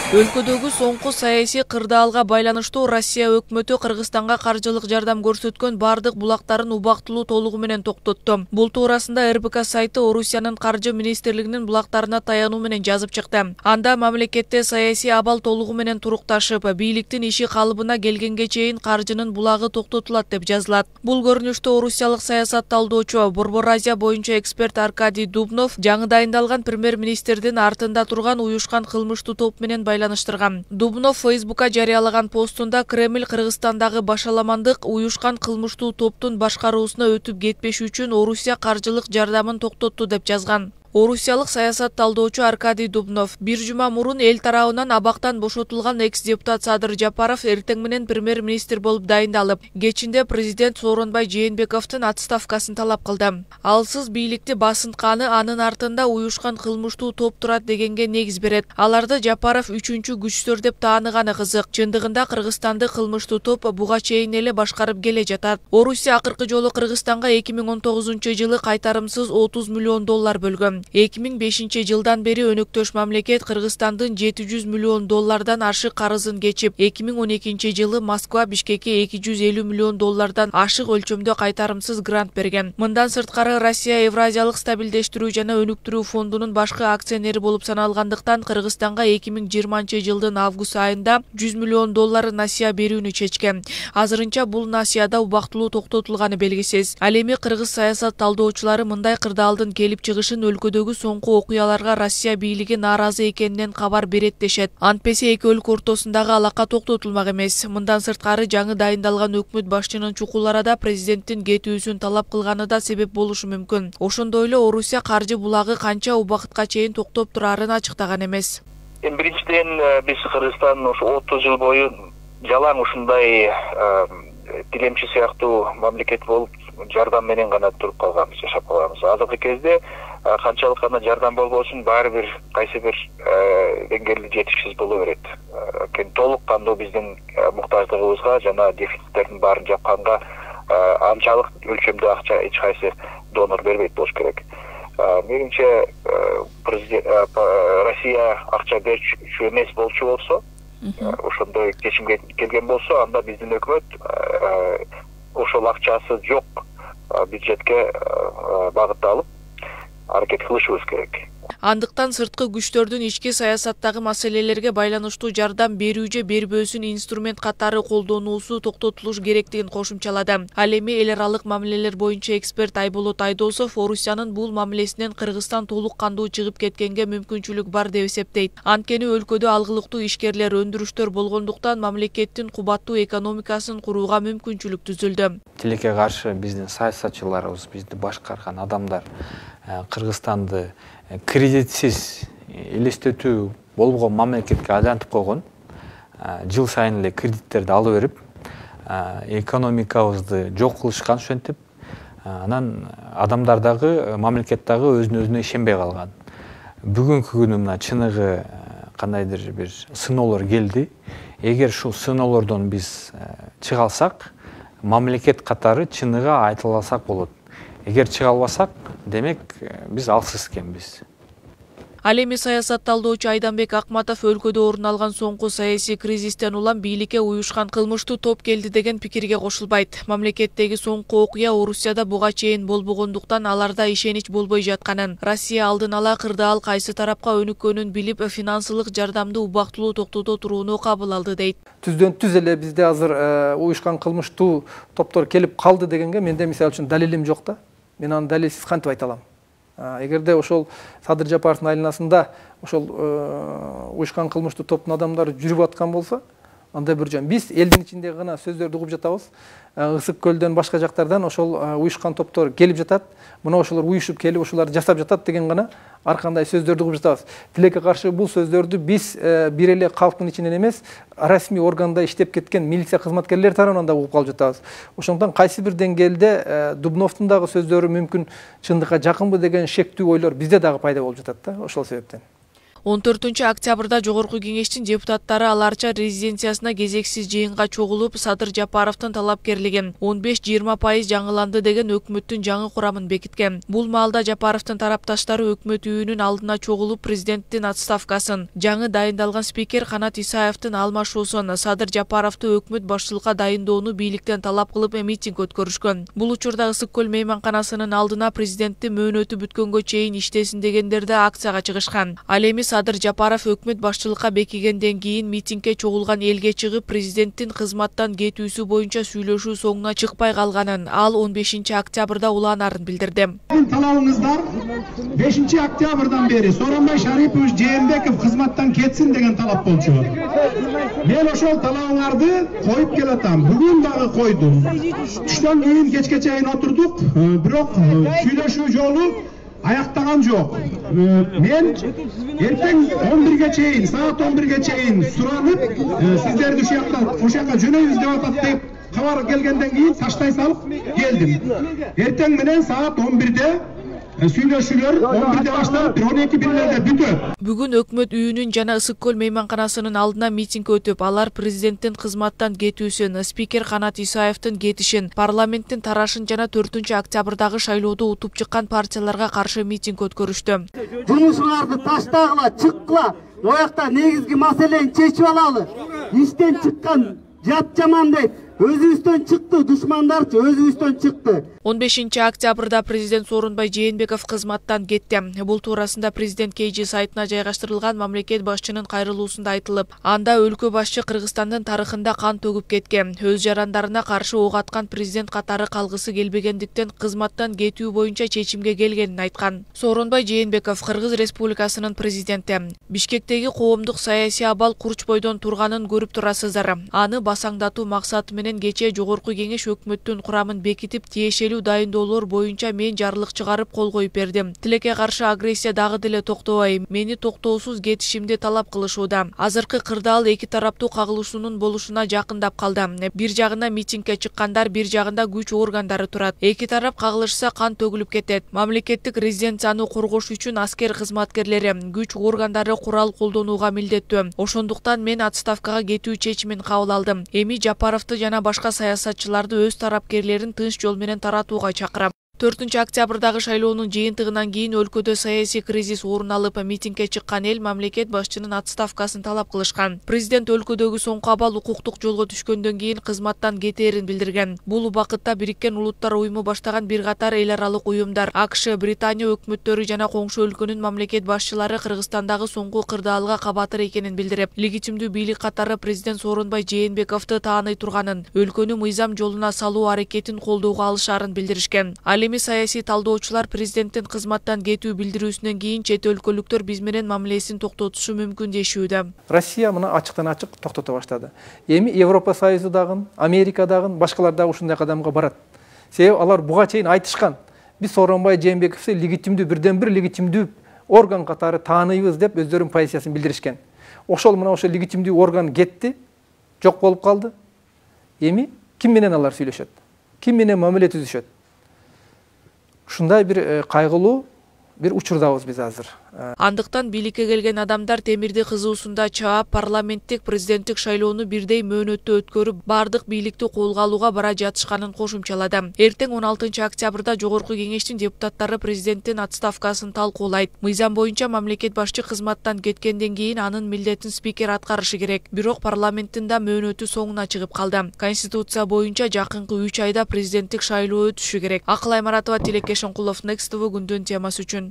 Өлкөдөгү соңку саясий кырдаалга байланыштуу Россия өкмөтү Кыргызстанга каржылык жардам көрсөткөн бардык булактарын убактылуу толугу менен токтотту. Бул туурасында РБК сайты Орусиянын каржы министрлигинин булактарына таянуу менен жазып чыкты. Анда мамлекетте саясий абал толугу менен турукташып, бийликтин иши калыбына келгенге чейин каржынын булагы токтотулат деп жазылат. Бул көрүнүштү орусиялык саясат талдоочу, Борбор Азия боюнча эксперт Аркадий Дубнов жаңы дайындалган премьер-министрдин артында турган уюшкан кылмыштуу топ менен байланыштырган. Дубнов Фейсбукка жарыялаган постунда Кремль Кыргызстандагы башаламандык уюшкан кылмыштуу топтун башкаруусуна өтүп кетпеш үчүн Орусия каржылык жардамын токтотту деп жазган. Орусиялык саясат талдоочу Аркадий Дубнов бир жума мурун эл тарабынан абактан бошотулган экс-депутат Садыр Жапаров эртең менен премьер-министр болуп дайындалып, кечинде президент Сооронбай Жээнбековдун отставкасын талап кылды. Алсыз бийликти басынтканы анын артында уюшкан кылмыштуу топ турат дегенге негиз берет. Аларды Жапаров үчүнчү күчтөр деп тааныганы кызык. Чындыгында Кыргызстанды кылмыштуу топ буга чейин эле башкарып келе жатат. Орусия акыркы жолу Кыргызстанга 2019-жылы кайтарымсыз $30 миллион бөлгөн. 2005 жылдан бери өнөктөш мамлекет Кыргызстандын $700 миллион ашык карызын кечип, 2012 жылы Москва Бишкекке $250 миллион ашык өлчөмдө кайтарымсыз грант берген. Мындан сырткары Россия Евразиялык стабилдештирүү жана өнүктүрүү фондунун башкы акционери болуп саналгандыктан Кыргызстанга 2020 жылдын август айында $100 миллион насыя берүүнү чечкен. Азырынча бул насыяда убактылуу токтотулганы белгисиз. Ал эми кыргыз саясат талдоочулары мындай кырдаалдын келип чыгышын өлкөдөгү соңку окуяларга Россия бийлиги нааразы экенинен кабар берет дешет. Антпесе эки өлкө ортосундагы алака токтотулмак эмес. Мындан сырткары жаңы дайындалган өкмөт башчынын чукул арада президенттин кетүүсүн талап кылганы да себеп болушу мүмкүн. Ошондой эле Орусия каржы булагы канча убакытка чейин токтоп турарын ачыктаган эмес. Биринчиден биз Кыргызстан ушу 30 жыл бою жалаң ушундай тилемчи сыяктуу мамлекет болуп жардам менен гана туруп калганбыз, жашап калганбыз. Азыркы кезде канчалык гана жардам болбосун баары бир кайсы бир деңгээлде жетишсиз боло берет. Толук кандуу биздин муктаждыгыбызга жана дефициттердин баарын жапканга анчалык өлчөмдө акча эч кайсы донор бербейт болуш керек. Менимче Россия акча берүүчү эмес болчу болсо, ошондой чечимге келген болсо, анда биздин өкмөт ошол акчасы жок бюджетке багытталып аракет кылышыбыз керек. Андыктан сырткы күчтөрдүн ички саясаттагы маселелерге байланыштуу жардам берүү же бербөөсүн инструмент катары колдонуусу токтотулуш керектигин кошумчалады. Ал эми эл аралык мамилелер боюнча эксперт Айболот Айдосов Орусиянын бул мамилесинен Кыргызстан толук кандуу чыгып кеткенге мүмкүнчүлүк бар деп эсептейт. Анткени өлкөдө алгылыктуу ишкерлер, өндүрүштөр болгондуктан мамлекеттин кубаттуу экономикасын курууга мүмкүнчүлүк түзүлдү. Тилекке каршы биздин саясатчыларыбыз, бизди башкарган адамдар Кыргызстанды кредитсиз элестетүү болгон мамлекетке айлантып койгон. Жыл сайын эле кредиттерди алып берип, экономикабызды жок кылышкан ушентип, анан адамдар дагы мамлекет дагы өзүнө ишенбей калган. Бүгүнкү күнү мына чыныгы кандайдыр бир сыноолор келди. Эгер ушул сыноолордон биз чыга алсак, мамлекет катары чыныгы айтыла алсак болот. Эгер чыга албасак, демек биз алсыз экенбиз. Ал эми саясат талдоочу Айданбек Акматов өлкөдө орун алган соңку саясий кризистен улам бийликке уюшкан кылмыштуу топ келди деген пикирге кошулбайт. Мамлекеттеги соңку окуя Орусияда буга чейин болбогондуктан аларда ишенич болбой жатканын, Россия алдын ала кырдаал кайсы тарапка өнүккөнүн билип, финансылык жардамды убактылуу токтото турууну кабыл алды дейт. Түздөн түз эле бизде азыр уюшкан кылмыштуу топтор келип калды дегенге менде мисалы үчүн далилим жок да. Мен аны далилсиз кантип айта алам? Эгерде ошол Садыр Жапаровдун айланасында ошол уюшкан кылмыштуу топтун адамдары жүрүп аткан болсо, анда бир жөн. Биз элдин ичинде гана сөздөрдү угуп жатабыз. Ысык көлдөн башка жактардан ошол уюшкан топтор келип жатат. Мына ошолор уюшуп келип ошоларды жасап жатат деген гана ар кандай сөздөрдү угуп жатабыз. Тилекке каршы бул сөздөрдү биз бир эле калктын ичинен эмес, расмий органда иштеп кеткен милиция кызматкерлери тарабынан да угуп калып жатабыз. Ошондон кайсы бир деңгээлде Дубновдун дагы сөздөрү мүмкүн чындыкка жакынбы деген шектүү ойлор бизде дагы пайда болуп жатат да, ошол себептен. 14-октябрда Жогорку кеңештин депутаттары аларча резиденциясына кезексиз жыйынга чогулуп, Садыр Жапаровдун талапкерлигин 15-20% жаңыланды деген өкмөттүн жаңы курамын бекиткен. Бул маалда Жапаровдун тарапташтары өкмөт үйүнүн алдына чогулуп, президенттин отставкасын, жаңы дайындалган спикер Канат Исаевдин алмашуусун, Садыр Жапаровду өкмөт башчылыкка дайындоону бийликтен талап кылып митинг өткөрүшкөн. Бул учурда Ысык көл мейманканасынын алдына президенттин мөөнөтү бүткөнгө чейин иштесин дегендер да акцияга чыгышкан. Ал эми Садыр Жапаров өкмөт башчылыкка бекигенден кийин митингге чогулган элге чыгып, президенттин кызматтан кетүүсү боюнча сүйлөшүү соңуна чыкпай калганын, ал 15-октябрда улаанарын билдирди. Талабыңыздар 5-октябрдан бери Сооронбай Шарипович Жээнбеков кызматтан кетсин деген талап болчу. Мен ошол талабыңарды коюп келатам. Бүгүн дагы койдум. Түштөн кийин кечке чейин отурдук, бирок сүйлөшүү жолу аяктаган жок. Мен эртең 11ге чейин, саат 11ге чейин суранып, сиздерди ушакка жөнөйбүз деп атат деп кабар келгенден кийин таштай салып келдим. Эртең менен саат 11де сүйлөшүүлөр 11де башталып 12-1лерде бүтөт. Бүгүн өкмөт үйүнүн жана Ысык көл мейманканасынын алдына митинг өтүп, алар президенттин кызматтан кетүүсүн, спикер Канат Исаевдин кетишин, парламенттин тарашын жана 4-октябрдагы шайлоодо утуп чыккан партияларга каршы митинг өткөрүштү. Жумушуңарды таштагыла, чыккыла, оякта негизги маселени чечип алалы. Иштен чыккан жат жаман дейт. Өзүбүздөн чыкты, душмандарчы өзүбүздөн чыкты. 15-октябрда президент Сооронбай Жээнбеков кызматтан кетти. Бул туурасында президент KG сайтына жайгаштырылган мамлекет башчынын кайрылуусунда айтылып, анда өлкө башчы Кыргызстандын тарыхында кан төгүп кеткен, өз жарандарына каршы ок аткан президент катары калгысы келбегендиктен кызматтан кетүү боюнча чечимге келгенин айткан. Сооронбай Жээнбеков Кыргыз Республикасынын президенти. Бишкектеги коомдук саясий абал курч бойдон турганын көрүп турасыздар. Аны басаңдатуу максаты менен кече Жогорку кеңеш өкмөттүн курамын бекитип, тиешелүү дайындоолор боюнча мен жарлык чыгарып кол коюп бердим. Тилекке каршы агрессия дагы деле токтобой, мени токтоосуз кетишимди талап кылышууда. Азыркы кырдаал эки тараптуу кагылышуунун болушуна жакындап калды. Бир жагында митингге чыккандар, бир жагында күч органдары турат. Эки тарап кагылышса кан төгүлүп кетет. Мамлекеттик резиденцияны коргош үчүн аскер кызматкерлери, күч органдары курал колдонууга милдеттүү. Ошондуктан мен отставкага кетүү чечимин кабыл алдым. Эми Жапаровду жана башка саясатчыларды өз тарапкерлерин тынч жол менен таратууга чакырам. 4-октябрдагы шайлоонун жыйынтыгынан кийин өлкөдө саясий кризис орун алып, митингге чыккан эл мамлекет башчынын отставкасын талап кылышкан. Президент өлкөдөгү соңку абал укуктук жолго түшкөндөн кийин кызматтан кетээрин билдирген. Бул убакытта Бириккен Улуттар уюму баштаган бир катар эл аралык уюмдар, АКШ, Британия өкмөттөрү жана коңшу өлкөнүн мамлекет башчылары Кыргызстандагы соңку кырдаалга кабатыр экенин билдирип, легитимдүү бийлик катары президент Сооронбай Жээнбековду тааный турганын, өлкөнү мыйзам жолуна салуу аракетин колдоого алышаарын билдиришкен. Эми саясий талдоочулар президенттин кызматтан кетүү билдирүүсүнөн кийин чет өлкөлүктөр биз менен мамилесин токтотушу мүмкүн дешүүдө. Россия мына ачыктан ачык токтото баштады. Эми Европа Союзу дагы, Америка дагы, башкалар дагы ушундай кадамга барат. Себеби алар буга чейин айтышкан. Биз Сооронбай Жээнбековду легитимдүү, бирден бир легитимдүү орган катары тааныйбыз деп өздөрүнүн позициясын билдиришкен. Ошол легитимдүү орган кетти, жок болуп калды. Эми ким менен алар сүйлөшөт? Ким менен мамиле түзүшөт? Ушундай бир кайгылуу бир учурдабыз биз азыр. Андыктан бийликке келген адамдар темирди кызуусунда чаап, парламенттик президенттик шайлоону бирдей мөөнөттө өткөрүп, бардык бийликти колго алууга бара жатышканын кошумчалады. Эртең 16-октябрда Жогорку кеңештин депутаттары президенттин отставкасын талкуулайт. Мыйзам боюнча мамлекет башчы кызматтан кеткенден кийин анын милдетин спикер аткарышы керек. Бирок парламенттин да мөөнөтү соңуна чыгып калды. Конституция боюнча жакынкы 3 айда президенттик шайлоо өтүшү керек. Акыл Аймаратова, Тилекке Шоңкулов, Next TV күндүн темасы үчүн.